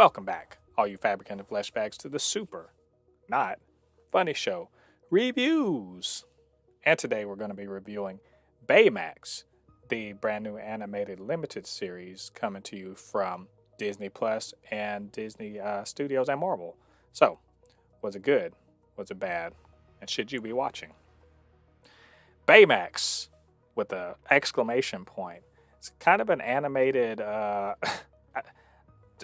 Welcome back, all you Fabricants and Fleshbags, to the super, not funny show reviews. And today we're going to be reviewing Baymax, the brand new animated limited series coming to you from Disney Plus and Disney Studios and Marvel. So, was it good? Was it bad? And should you be watching? Baymax, with an exclamation point. It's kind of an animated,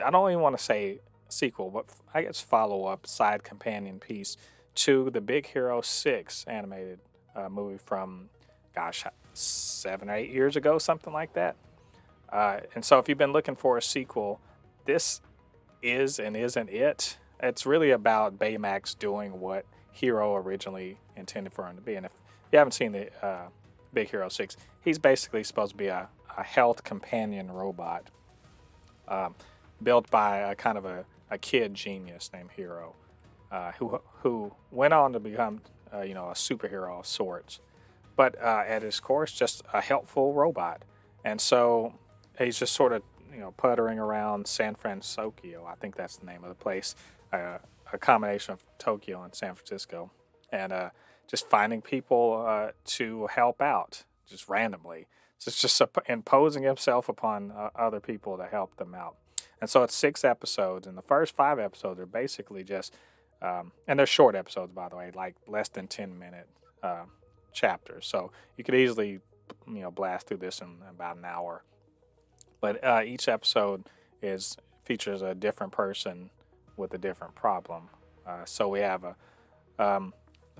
I don't even want to say sequel, but I guess follow up, side companion piece to the Big Hero 6 animated movie from, 7 or 8 years ago, something like that. And so if you've been looking for a sequel, this is and isn't it. It's really about Baymax doing what Hero originally intended for him to be. And if you haven't seen the Big Hero 6, he's basically supposed to be a health companion robot. Built by a kind of a kid genius named Hero, who went on to become a superhero of sorts, but at his core, it's just a helpful robot. And so he's just sort of puttering around San Fransokyo. I think that's the name of the place, a combination of Tokyo and San Francisco, and just finding people to help out just randomly. So it's just imposing himself upon other people to help them out. And so it's 6 episodes, and the first 5 episodes are basically just, and they're short episodes, by the way, like less than 10-minute chapters. So you could easily, blast through this in about an hour. But each episode features a different person with a different problem. So we have the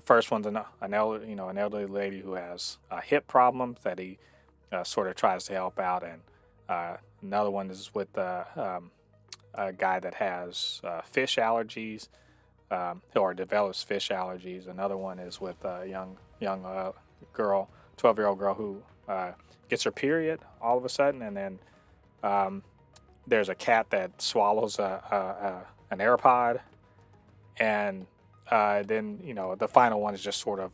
first one's an elderly lady who has hip problems that he sort of tries to help out, and another one is with a guy that has fish allergies, or develops fish allergies. Another one is with a young girl, 12-year-old girl who gets her period all of a sudden, and then there's a cat that swallows an AirPod, and then the final one is just sort of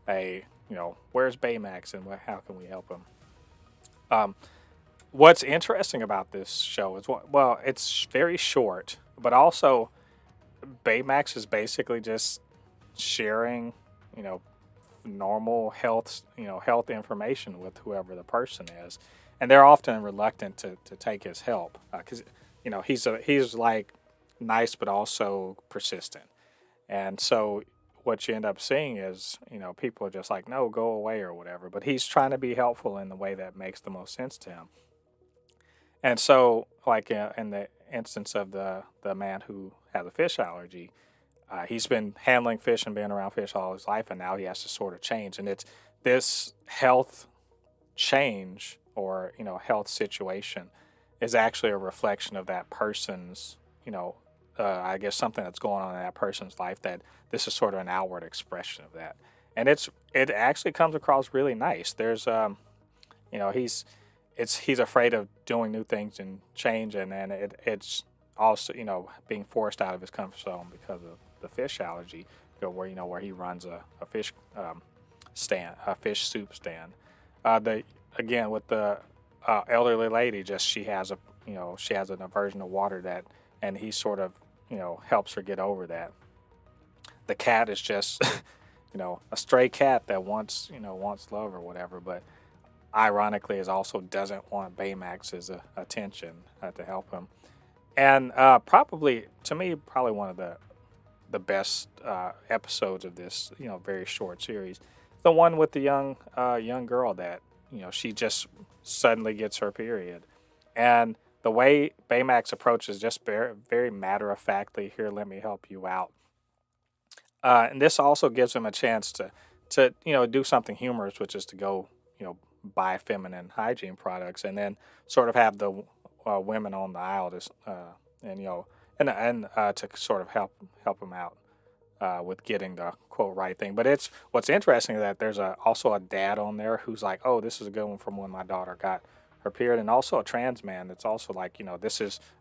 where's Baymax and how can we help him? What's interesting about this show is, well, it's very short, but also Baymax is basically just sharing, normal health information with whoever the person is, and they're often reluctant to take his help because he's like nice but also persistent, and so what you end up seeing is people are just like, no, go away or whatever, but he's trying to be helpful in the way that makes the most sense to him. And so, like in the instance of the man who has a fish allergy, he's been handling fish and being around fish all his life, and now he has to sort of change. And it's this health change or health situation is actually a reflection of that person's I guess something that's going on in that person's life, that this is sort of an outward expression of that. And it actually comes across really nice. There's he's afraid of doing new things and change, and then it's also being forced out of his comfort zone because of the fish allergy, where he runs a fish stand, a fish soup stand. Again with the elderly lady, just she has an aversion to water, and he sort of helps her get over that. The cat is just a stray cat that wants love or whatever, but ironically is also doesn't want Baymax's attention to help him. And probably one of the best episodes of this very short series, the one with the young girl that she just suddenly gets her period, and the way Baymax approaches just very, very matter-of-factly, here, let me help you out. And this also gives him a chance to do something humorous, which is to go buy feminine hygiene products, and then sort of have the women on the aisle to sort of help him out with getting the quote right thing. But what's interesting is that there's also a dad on there who's like, oh, this is a good one from when my daughter got her period, and also a trans man that's also like,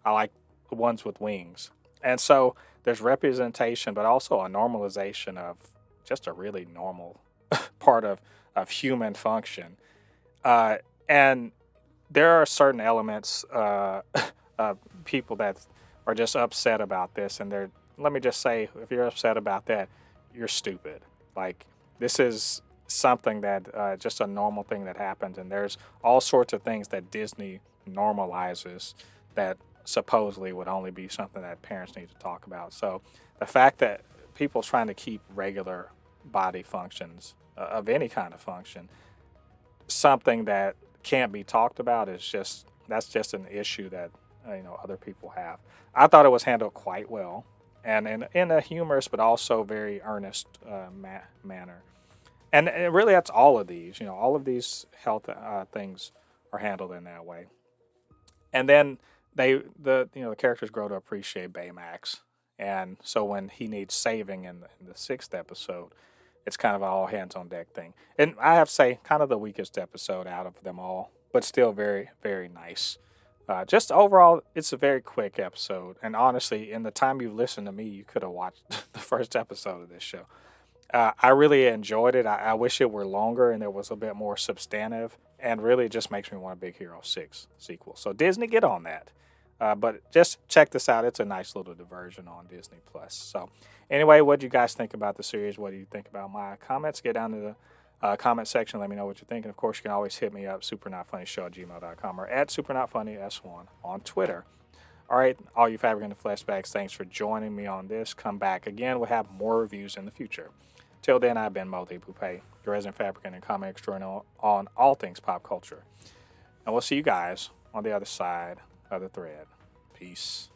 I like the ones with wings. And so there's representation, but also a normalization of just a really normal part of human function. And there are certain elements, people that are just upset about this, and let me just say, if you're upset about that, you're stupid. Like, this is something that just a normal thing that happens, and there's all sorts of things that Disney normalizes that supposedly would only be something that parents need to talk about. So the fact that people trying to keep regular body functions of any kind of function something that can't be talked about is just that's just an issue that other people have. I thought it was handled quite well, and in a humorous but also very earnest manner. And really, that's all of these. All of these health things are handled in that way. And then the characters grow to appreciate Baymax, and so when he needs saving in the sixth episode, it's kind of an all hands on deck thing. And I have to say, kind of the weakest episode out of them all, but still very very nice. Just overall, it's a very quick episode, and honestly, in the time you've listened to me, you could have watched the first episode of this show. I really enjoyed it. I wish it were longer and there was a bit more substantive, and really just makes me want a Big Hero 6 sequel. So Disney, get on that. But just check this out. It's a nice little diversion on Disney Plus. So anyway, what do you guys think about the series? What do you think about my comments? Get down to the comment section. Let me know what you think. And of course, you can always hit me up, supernotfunnyshow@gmail.com or at supernotfunnys1 on Twitter. All right, all you Fabricans and Fleshbags, thanks for joining me on this. Come back again. We'll have more reviews in the future. Till then, I've been Mo the Poupée, your resident fabricant and comic extraordinaire on all things pop culture. And we'll see you guys on the other side of the thread. Peace.